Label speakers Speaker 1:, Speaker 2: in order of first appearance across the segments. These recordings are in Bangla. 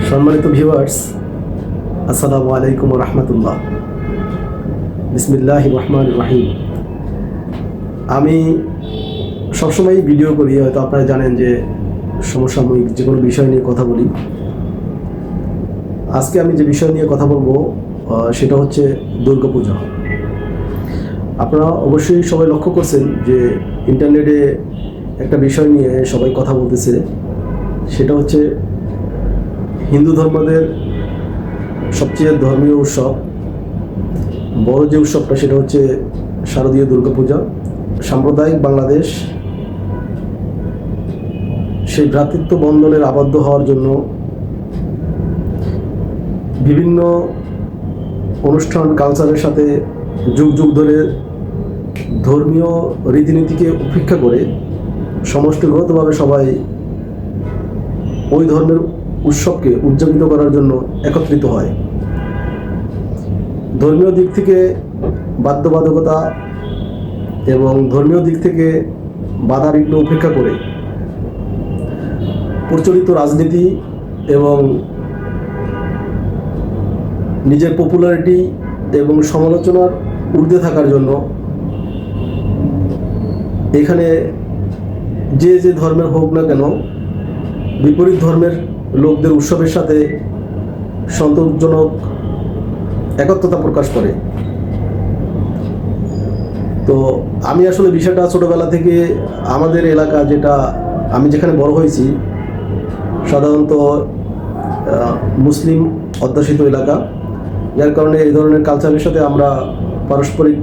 Speaker 1: সম্মানিত ভিউয়ার্স, আসসালামু আলাইকুম ওয়া রাহমাতুল্লাহ। বিসমিল্লাহির রহমানির রহিম। আমি সবসময় ভিডিও করি, হয়তো আপনারা জানেন যে সমসাময়িক যে কোনো বিষয় নিয়ে কথা বলি। আজকে আমি যে বিষয় নিয়ে কথা বলবো সেটা হচ্ছে দুর্গাপূজা। আপনারা অবশ্যই সবাই লক্ষ্য করছেন যে ইন্টারনেটে একটা বিষয় নিয়ে সবাই কথা বলতেছে, সেটা হচ্ছে হিন্দু ধর্মদের সবচেয়ে ধর্মীয় উৎসব, বড় যে উৎসবটা সেটা হচ্ছে শারদীয় দুর্গাপূজা। সাম্প্রদায়িক বাংলাদেশ সেই ভ্রাতৃত্ব বন্ধনের আবদ্ধ হওয়ার জন্য বিভিন্ন অনুষ্ঠান কালচারের সাথে যুগ যুগ ধরে ধর্মীয় রীতিনীতিকে উপেক্ষা করে সমষ্টিগতভাবে সবাই ওই ধর্মের উৎসবকে উদযাপিত করার জন্য একত্রিত হয়। ধর্মীয় দিক থেকে বাধ্যবাধকতা এবং ধর্মীয় দিক থেকে বাধা বিঘ্ন উপেক্ষা করে প্রচলিত রাজনীতি এবং নিজের পপুলারিটি এবং সমালোচনার ঊর্ধ্বে থাকার জন্য এখানে যে যে ধর্মের হোক না কেন বিপরীত ধর্মের লোকদের উৎসবের সাথে সন্তোষজনক একত্রতা প্রকাশ করে। তো আমি আসলে বিষয়টা ছোটোবেলা থেকে আমাদের এলাকা, যেটা আমি যেখানে বড় হয়েছি, সাধারণত মুসলিম অধ্যুষিত এলাকা, যার কারণে এই ধরনের কালচারের সাথে আমরা পারস্পরিক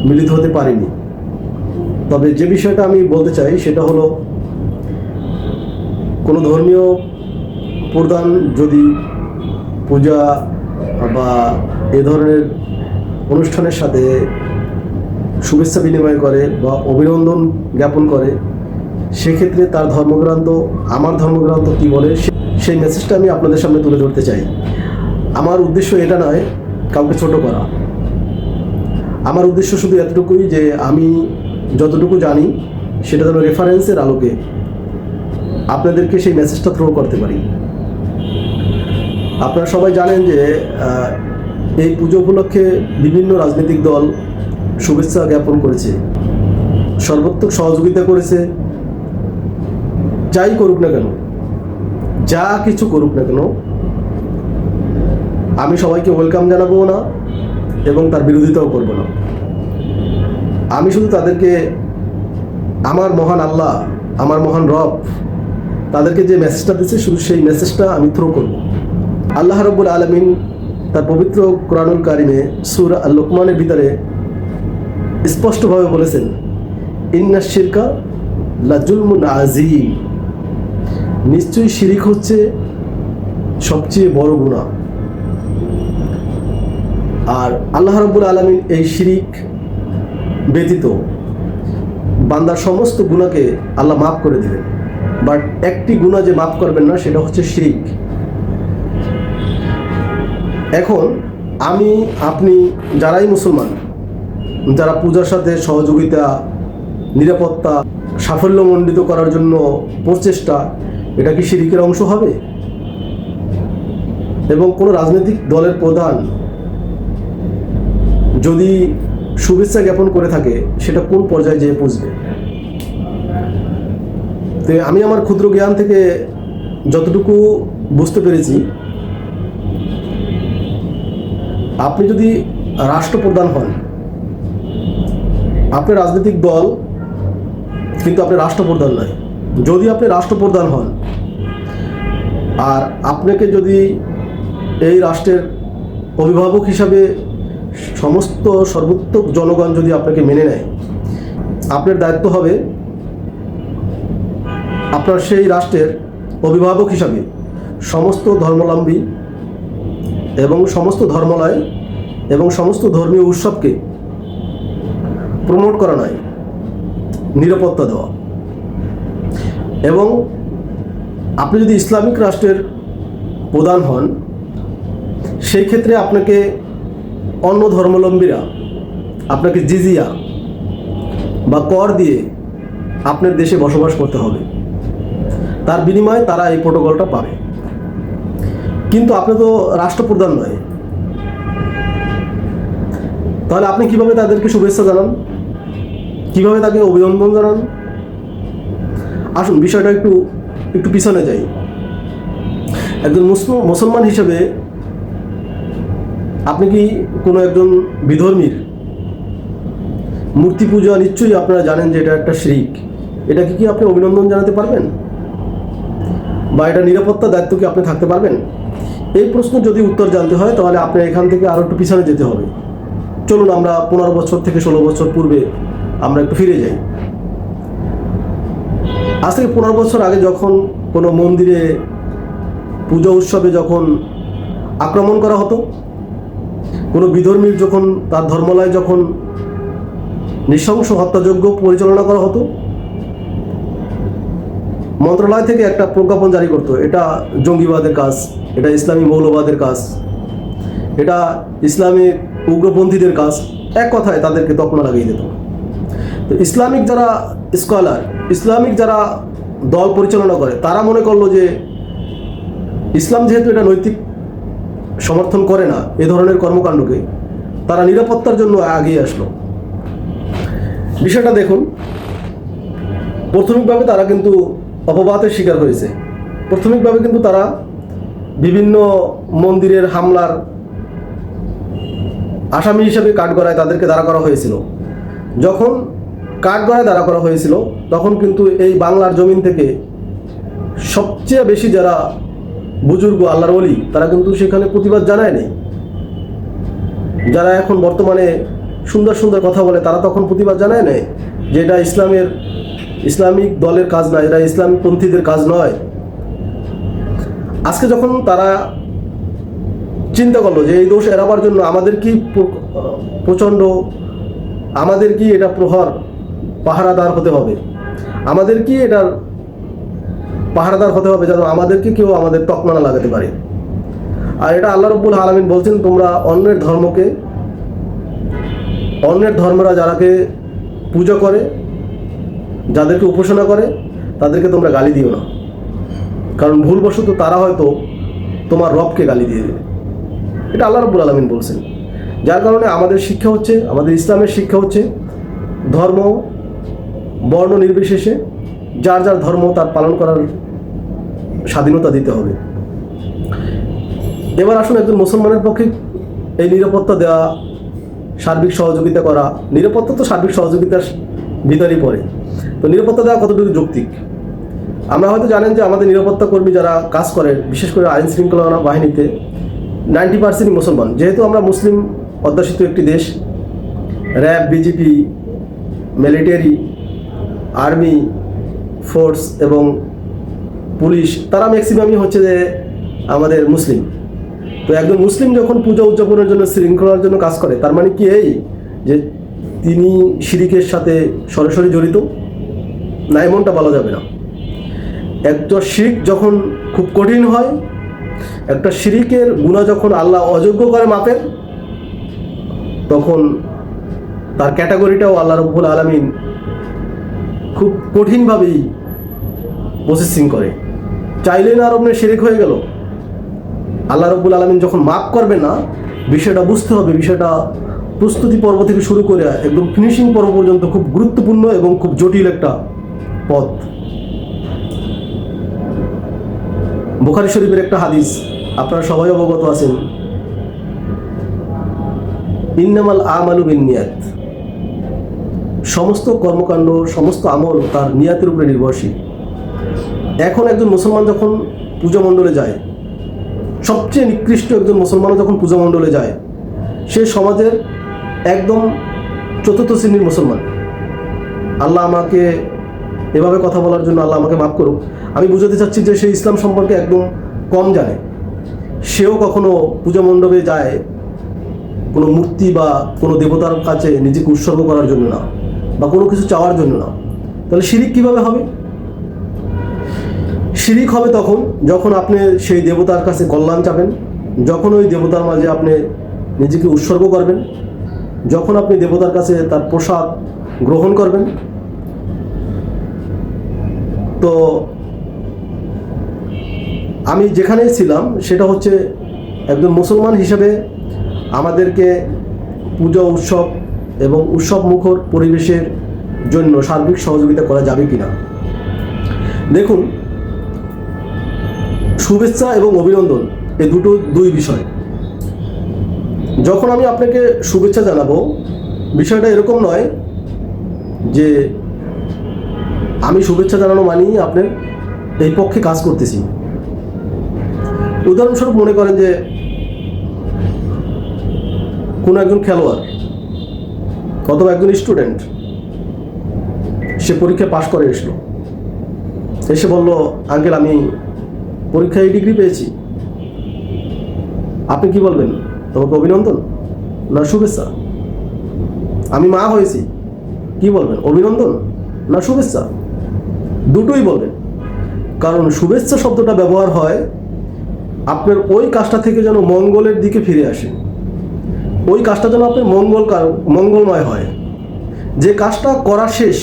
Speaker 1: মিলিত হতে পারিনি। তবে যে বিষয়টা আমি বলতে চাই সেটা হলো, কোনো ধর্মীয় প্রধান যদি পূজা বা এ ধরনের অনুষ্ঠানের সাথে শুভেচ্ছা বিনিময় করে বা অভিনন্দন জ্ঞাপন করে, সেক্ষেত্রে তার ধর্মগ্রন্থ, আমার ধর্মগ্রন্থ কী বলে, সেই মেসেজটা আমি আপনাদের সামনে তুলে ধরতে চাই। আমার উদ্দেশ্য এটা নয় কাউকে ছোট করা। আমার উদ্দেশ্য শুধু এতটুকুই যে আমি যতটুকু জানি সেটা যেন রেফারেন্সের আলোকে আপনাদেরকে সেই মেসেজটা থ্রো করতে পারি। আপনারা সবাই জানেন যে এই পুজো উপলক্ষে বিভিন্ন রাজনৈতিক দল শুভেচ্ছা জ্ঞাপন করেছে, সর্বাত্মক সহযোগিতা করেছে। যাই করুক না কেন, যা কিছু করুক না কেন, আমি সবাইকে ওয়েলকাম জানাবো না এবং তার বিরোধিতাও করব না। আমি শুধু তাদেরকে আমার মহান আল্লাহ, আমার মহান রব তাদেরকে যে মেসেজটা দিচ্ছে, শুধু সেই মেসেজটা আমি থ্রো করব। আল্লাহ রাব্বুল আলামিন তার পবিত্র কোরআনুল কারিমে সূরা আল-লুকমানের ভিতরে স্পষ্টভাবে বলেছেন, ইন্নাশ শিরকা লাজুলমুন আযীম, নিশ্চয়ই শিরিক হচ্ছে সবচেয়ে বড় গুনাহ। আর আল্লাহ রাব্বুল আলামিন এই শিরিক ব্যতীত বান্দার সমস্ত গুনাহকে আল্লাহ মাফ করে দিবেন, বাট একটি গুনাহ যে মাফ করবেন না, সেটা হচ্ছে শিরিক। এখন আমি, আপনি যারাই মুসলমান, যারা পূজার সাথে সহযোগিতা, নিরাপত্তা, সাফল্যমণ্ডিত করার জন্য প্রচেষ্টা, এটা কি শিরিকের অংশ হবে? এবং কোনো রাজনৈতিক দলের প্রধান যদি শুভেচ্ছা জ্ঞাপন করে থাকে, সেটা কোন পর্যায়ে যেয়ে পৌঁছবে? তো আমি আমার ক্ষুদ্র জ্ঞান থেকে যতটুকু বুঝতে পেরেছি, আপনি যদি রাষ্ট্রপ্রধান হন, আপনার রাজনৈতিক দল কিন্তু আপনি রাষ্ট্রপ্রধান নয়। যদি আপনি রাষ্ট্রপ্রধান হন আর আপনাকে যদি এই রাষ্ট্রের অভিভাবক হিসাবে সমস্ত সর্বোত্তম জনগণ যদি আপনাকে মেনে নেয়, আপনার দায়িত্ব হবে আপনার সেই রাষ্ট্রের অভিভাবক হিসাবে সমস্ত ধর্মাবলম্বী এবং সমস্ত ধর্মালয় এবং সমস্ত ধর্মীয় উৎসবকে প্রমোট করা নয়, নিরাপত্তা দেওয়া। এবং আপনি যদি ইসলামিক রাষ্ট্রের প্রধান হন, সেই ক্ষেত্রে আপনাকে অন্য ধর্মাবলম্বীরা আপনাকে জিজিয়া বা কর দিয়ে আপনার দেশে বসবাস করতে হবে। তার বিনিময়ে তারা এই প্রোটোকলটা পাবে। কিন্তু আপনি তো রাষ্ট্রপ্রধান নয়, তাহলে আপনি কিভাবে তাদেরকে শুভেচ্ছা জানান, কিভাবে তাকে অভিনন্দন জানান? আসুন বিষয়টা একটু একটু পিছনে যাই। একজন মুসলমান হিসেবে আপনি কি কোনো একজন বিধর্মীর মূর্তি পূজা, নিশ্চয়ই আপনারা জানেন যে এটা একটা শিরক, এটাকে কি আপনি অভিনন্দন জানাতে পারবেন? বা এটা নিরাপত্তা দায়িত্ব কি আপনি থাকতে পারবেন? এই প্রশ্ন যদি উত্তর জানতে হয় তাহলে আপনি এখান থেকে আরও একটু পিছনে যেতে হবে। চলুন আমরা 15 বছর থেকে 16 বছর পূর্বে আমরা একটু ফিরে যাই। আজ থেকে 15 বছর আগে যখন কোনো মন্দিরে পূজা উৎসবে যখন আক্রমণ করা হতো, কোনো বিধর্মীর যখন তার ধর্মালয় যখন নৃশংস হত্যাযজ্ঞ পরিচালনা করা হতো, মন্ত্রণালয় থেকে একটা প্রজ্ঞাপন জারি করতো, এটা জঙ্গিবাদের কাজ, এটা ইসলামী মৌলবাদের কাজ, এটা ইসলামিক উগ্রপন্থীদের কাজ। এক কথায় তাদেরকে তকমা লাগিয়ে দিত। তো ইসলামিক যারা স্কলার, ইসলামিক যারা দল পরিচালনা করে, তারা মনে করলো যে ইসলাম যেহেতু এটা নৈতিক সমর্থন করে না এ ধরনের কর্মকাণ্ডকে, তারা নিরাপত্তার জন্য এগিয়ে আসলো। বিষয়টা দেখুন, প্রাথমিকভাবে তারা কিন্তু অপবাদের শিকার হয়েছে। প্রাথমিকভাবে কিন্তু তারা বিভিন্ন মন্দিরের হামলার আসামি হিসেবে কাঠগড়ায় তাদেরকে দাঁড়া করা হয়েছিল। যখন কাঠগড়ায় দাঁড়া করা হয়েছিল তখন কিন্তু এই বাংলার জমিন থেকে সবচেয়ে বেশি যারা বুজুর্গ আল্লাহর ওলি তারা কিন্তু সেখানে প্রতিবাদ জানায়নি। যারা এখন বর্তমানে সুন্দর সুন্দর কথা বলে তারা তখন প্রতিবাদ জানায় নাই যে এটা ইসলামিক দলের কাজ নয়, এটা ইসলামিক পন্থীদের কাজ নয়। আজকে যখন তারা চিন্তা করলো যে এই দোষ এড়াবার জন্য আমাদের কি প্রচণ্ড, আমাদের কি এটা পাহারাদার হতে হবে, আমাদের কি এটার পাহারাদার হতে হবে যেন আমাদেরকে কেউ আমাদের তকমা না লাগাতে পারে। আর এটা আল্লাহ রাব্বুল আলামিন বলছেন, তোমরা অন্যের ধর্মরা যারাকে পূজা করে, যাদেরকে উপাসনা করে, তাদেরকে তোমরা গালি দিও না, কারণ ভুলবশত তারা হয়তো তোমার রবকে গালি দিয়ে দেবে। এটা আল্লাহ রাব্বুল আলামিন বলছেন। যার কারণে আমাদের শিক্ষা হচ্ছে, আমাদের ইসলামের শিক্ষা হচ্ছে ধর্ম বর্ণ নির্বিশেষে যার যার ধর্ম তার পালন করার স্বাধীনতা দিতে হবে। এবার আসুন একজন মুসলমানের পক্ষে এই নিরাপত্তা দেওয়া, সার্বিক সহযোগিতা করা, নিরাপত্তা তো সার্বিক সহযোগিতার ভিতরেই পড়ে। তো নিরাপত্তা দেওয়া কতটুকু যৌক্তিক? আমরা হয়তো জানেন যে আমাদের নিরাপত্তা কর্মী যারা কাজ করে, বিশেষ করে আইন শৃঙ্খলা বাহিনীতে 90% মুসলমান। যেহেতু আমরা মুসলিম অধ্যুষিত একটি দেশ, RAB, BGP, military, army force এবং পুলিশ, তারা ম্যাক্সিমামই হচ্ছে যে আমাদের মুসলিম। তো একজন মুসলিম যখন পূজা উদযাপনের জন্য, শৃঙ্খলার জন্য কাজ করে, তার মানে কি এই যে তিনি শিরিকের সাথে সরাসরি জড়িত? না, এমনটা বলা যাবে না। একটা শিরিক যখন খুব কঠিন হয়, একটা শিরিকের গুনাহ যখন আল্লাহ অযোগ্য করে মাপের, তখন তার ক্যাটাগরিটাও আল্লাহ রাব্বুল আলামিন খুব কঠিনভাবেই প্রসেসিং করে। চাইলে না আর শিরিক হয়ে গেল। আল্লাহ রাব্বুল আলামিন যখন মাপ করবে না, বিষয়টা বুঝতে হবে, বিষয়টা প্রস্তুতি পর্ব থেকে শুরু করে একদম ফিনিশিং পর্ব পর্যন্ত খুব গুরুত্বপূর্ণ এবং খুব জটিল একটা পথ। বুখারী শরীফের একটা হাদিস আপনারা সবাই অবগত আছেন, ইন্নামাল আমালু বিন্নিয়াত। সমস্ত কর্মকাণ্ড, সমস্ত আমল তার নিয়াতের উপরে নির্ভরশীল। এখন একজন মুসলমান যখন পূজা মণ্ডলে যায়, সবচেয়ে নিকৃষ্ট একজন মুসলমানও যখন পূজা মণ্ডলে যায়, সে সমাজের একদম চতুর্থ শ্রেণীর মুসলমান। আল্লাহ আমাকে এভাবে কথা বলার জন্য আল্লাহ আমাকে মাফ করুক, আমি বুঝাতে চাচ্ছি যে সে ইসলাম সম্পর্কে একদম কম জানে। সেও কখনো পূজা মণ্ডপে যায় কোনো মূর্তি বা কোনো দেবতার কাছে নিজেকে উৎসর্গ করার জন্য না, বা কোনো কিছু চাওয়ার জন্য না। তাহলে শিরিক কিভাবে হবে? শিরিক হবে তখন যখন আপনি সেই দেবতার কাছে কল্যাণ চাবেন, যখন ওই দেবতার মাঝে আপনি নিজেকে উৎসর্গ করবেন, যখন আপনি দেবতার কাছে তার প্রসাদ গ্রহণ করবেন। তো আমি যেখানেই ছিলাম সেটা হচ্ছে একজন মুসলমান হিসেবে আমাদেরকে পূজা উৎসব এবং উৎসব মুখর পরিবেশের জন্য সার্বিক সহযোগিতা করা যাবে কিনা। দেখুন, শুভেচ্ছা এবং অভিনন্দন এই দুই বিষয়। যখন আমি আপনাকে শুভেচ্ছা জানাবো, বিষয়টা এরকম নয় যে আমি শুভেচ্ছা জানানো মানেই আপনার এই পক্ষে কাজ করতেছি। উদাহরণস্বরূপ মনে করেন যে কোনো একজন খেলোয়াড় অথবা একজন স্টুডেন্ট সে পরীক্ষায় পাশ করে এসে বলল, আঙ্কেল আমি পরীক্ষায় ডিগ্রি পেয়েছি। আপনি কি বলবেন? তোমাকে অভিনন্দন না শুভেচ্ছা? আমি মা হয়েছি, কি বলবেন? অভিনন্দন না শুভেচ্ছা? দুটোই বলবেন। কারণ শুভেচ্ছা শব্দটা ব্যবহার হয় আপনার ওই কাজটা থেকে যেন মঙ্গলের দিকে ফিরে আসে, ওই কাজটা যেন আপনার মঙ্গলময় হয়। যে কাজটা করা শেষ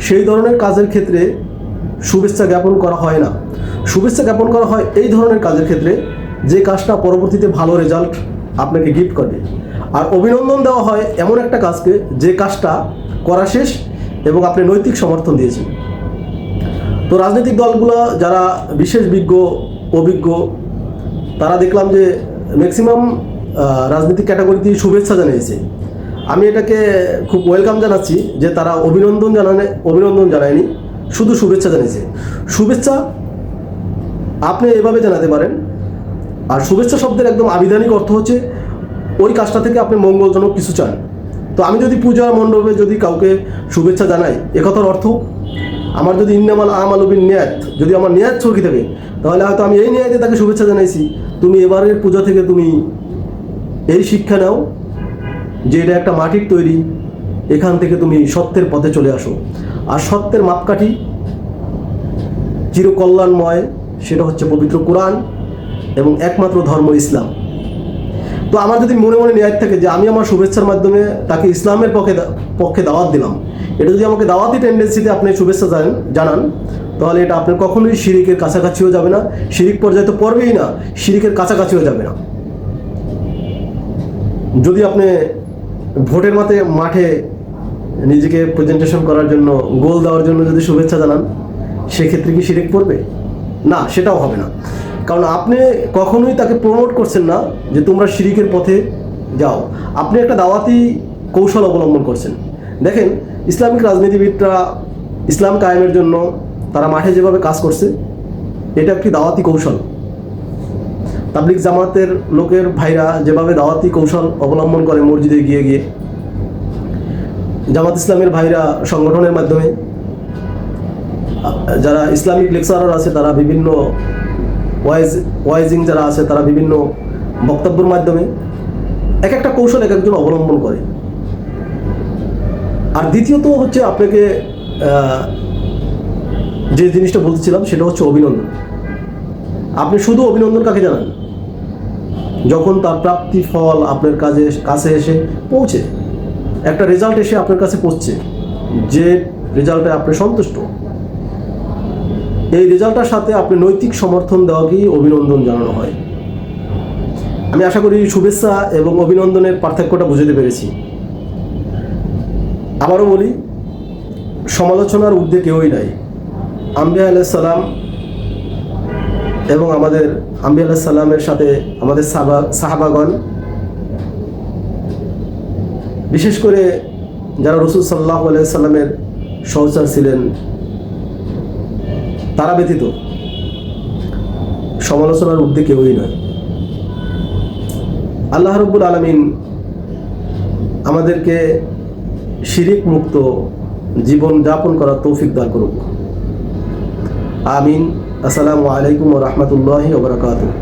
Speaker 1: সেই ধরনের কাজের ক্ষেত্রে শুভেচ্ছা জ্ঞাপন করা হয় না। শুভেচ্ছা জ্ঞাপন করা হয় এই ধরনের কাজের ক্ষেত্রে যে কাজটা পরবর্তীতে ভালো রেজাল্ট আপনাকে গিফট করবে। আর অভিনন্দন দেওয়া হয় এমন একটা কাজকে যে কাজটা করা শেষ এবং আপনি নৈতিক সমর্থন দিয়েছেন। তো রাজনৈতিক দলগুলো যারা বিশেষ অভিজ্ঞ তারা দেখলাম যে ম্যাক্সিমাম রাজনৈতিক ক্যাটাগরিতে শুভেচ্ছা জানিয়েছে। আমি এটাকে খুব ওয়েলকাম জানাচ্ছি যে তারা অভিনন্দন জানায়নি, শুধু শুভেচ্ছা জানিয়েছে। শুভেচ্ছা আপনি এভাবে জানাতে পারেন। আর শুভেচ্ছা শব্দের একদম আবিধানিক অর্থ হচ্ছে ওই কাজটা থেকে আপনি মঙ্গলজনক কিছু চান। তো আমি যদি পূজা মণ্ডপে যদি কাউকে শুভেচ্ছা জানাই, একথার অর্থ আমার যদি ইন্নামাল আমালু বিন্নিয়াত, যদি আমার নিয়াত সহি থাকে, তাহলে হয়তো আমি এই নিয়াতে তাকে শুভেচ্ছা জানাইছি, তুমি এবারের পূজা থেকে তুমি এই শিক্ষা নাও যে এটা একটা মাটির তৈরি, এখান থেকে তুমি সত্যের পথে চলে আসো। আর সত্যের মাপকাঠি চিরকল্যাণময়, সেটা হচ্ছে পবিত্র কোরআন এবং একমাত্র ধর্ম ইসলাম। তো আমার যদি মনে মনে নিয়াত থাকে যে আমি আমার শুভেচ্ছার মাধ্যমে তাকে ইসলামের পক্ষে দাওয়াত দিলাম, এটা যদি আমাকে দাওয়াতি টেন্ডেন্সিতে আপনি শুভেচ্ছা জানান, তাহলে এটা আপনার কখনোই শিরিকের কাছাকাছিও যাবে না। শিরিক পর্যায়ে তো পড়বেই না, শিরিকের কাছাকাছিও যাবে না। যদি আপনি ভোটের মাঠে নিজেকে প্রেজেন্টেশন করার জন্য, গোল দেওয়ার জন্য যদি শুভেচ্ছা জানান, সেক্ষেত্রে কি শিরিক পড়বে? না, সেটাও হবে না। কারণ আপনি কখনোই তাকে প্রমোট করছেন না যে তোমরা শিরিকের পথে যাও, আপনি একটা দাওয়াতি কৌশল অবলম্বন করছেন। দেখেন, ইসলামিক রাজনীতিবিদরা ইসলাম কায়েমের জন্য তারা মাঠে যেভাবে কাজ করছে, এটা একটি দাওয়াতি কৌশল। তাবলিগ জামাতের লোকের ভাইরা যেভাবে দাওয়াতি কৌশল অবলম্বন করে মসজিদে গিয়ে, জামাত ইসলামের ভাইরা সংগঠনের মাধ্যমে, যারা ইসলামিক লেকচারার আছে তারা বিভিন্ন ওয়াইজিং যারা আছে তারা বিভিন্ন বক্তব্যের মাধ্যমে এক একটা কৌশল এক একজন অবলম্বন করে। আর দ্বিতীয়ত হচ্ছে আপনাকে যে জিনিসটা বলতেছিলাম সেটা হচ্ছে অভিনন্দন। আপনি শুধু অভিনন্দন কাকে জানান? যখন তার প্রাপ্তি ফল আপনার কাছে এসে পৌঁছে, একটা রেজাল্ট এসে আপনার কাছে পৌঁছছে, যে রেজাল্টে আপনি সন্তুষ্ট, এই রেজাল্টটার সাথে আপনি নৈতিক সমর্থন দেওয়াকেই অভিনন্দন জানানো হয়। আমি আশা করি শুভেচ্ছা এবং অভিনন্দনের পার্থক্যটা বুঝতে পেরেছি। আবারও বলি, সমালোচনার ঊর্ধ্বে কেউই নাই। আম্বিয়া আলাইহিস সালাম এবং আমাদের আম্বিয়া আলাইহিস সালামের সাথে আমাদের সাহাবাগণ, বিশেষ করে যারা রাসূল সাল্লাল্লাহু আলাইহি সাল্লামের সহচর ছিলেন, তারা ব্যতীত সমালোচনার ঊর্ধ্বে কেউই নয়। আল্লাহ রাব্বুল আলামিন আমাদেরকে শিরিক মুক্ত জীবন যাপন করার তৌফিক দান করুক। আমিন। আসসালামু আলাইকুম ওয়া রাহমাতুল্লাহি ওয়া বারাকাতুহু।